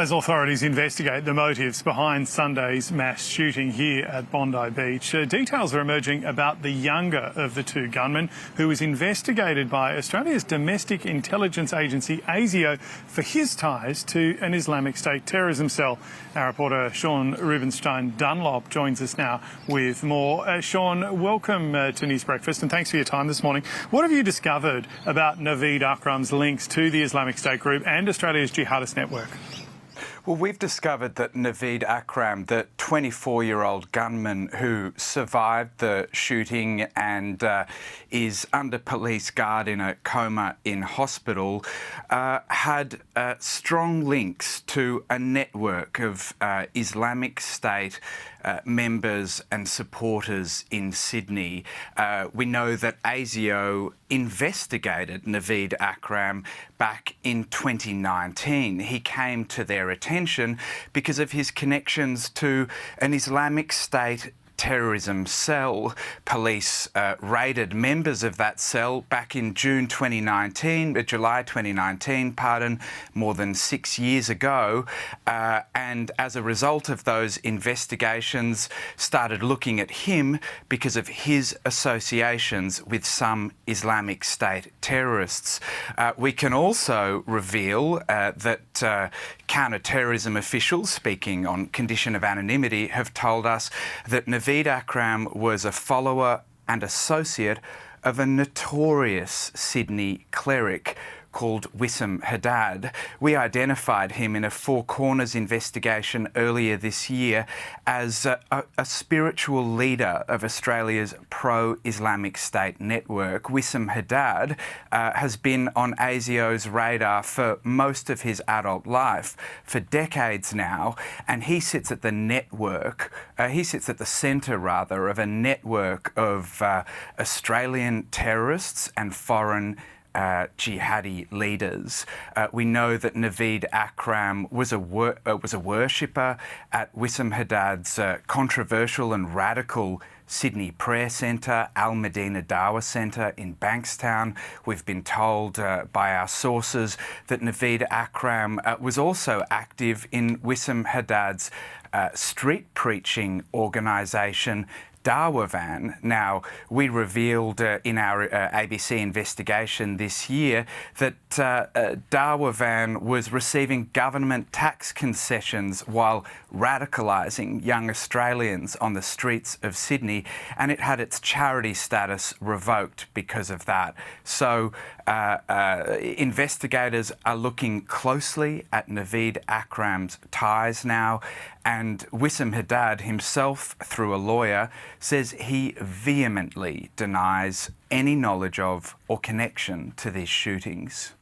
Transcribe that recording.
As authorities investigate the motives behind Sunday's mass shooting here at Bondi Beach, details are emerging about the younger of the two gunmen, who was investigated by Australia's domestic intelligence agency ASIO for his ties to an Islamic State terrorism cell. Our reporter Sean Rubenstein Dunlop joins us now with more. Sean, welcome to News Breakfast and thanks for your time this morning. What have you discovered about Naveed Akram's links to the Islamic State group and Australia's jihadist network? Well, we've discovered that Naveed Akram, the 24-year-old gunman who survived the shooting and is under police guard in a coma in hospital, had strong links to a network of Islamic State members and supporters in Sydney. We know that ASIO investigated Naveed Akram back in 2019. He came to their attention because of his connections to an Islamic State terrorism cell. Police raided members of that cell back in July 2019, more than 6 years ago. And as a result of those investigations, started looking at him because of his associations with some Islamic State terrorists. We can also reveal that counter-terrorism officials, speaking on condition of anonymity, have told us that Naveed Akram was a follower and associate of a notorious Sydney cleric called Wisam Haddad. We identified him in a Four Corners investigation earlier this year as a spiritual leader of Australia's pro-Islamic State network. Wisam Haddad has been on ASIO's radar for most of his adult life, for decades now, and he sits at the centre of a network of Australian terrorists and foreign jihadi leaders. We know that Naveed Akram was a worshipper at Wisam Haddad's controversial and radical Sydney Prayer Centre, Madina Dawah Centre in Bankstown. We've been told by our sources that Naveed Akram was also active in Wisam Haddad's street preaching organisation, Dawah Van. Now, we revealed in our ABC investigation this year that Dawah Van was receiving government tax concessions while radicalising young Australians on the streets of Sydney, and it had its charity status revoked because of that. So investigators are looking closely at Naveed Akram's ties now, and Wisam Haddad himself, through a lawyer, says he vehemently denies any knowledge of or connection to these shootings.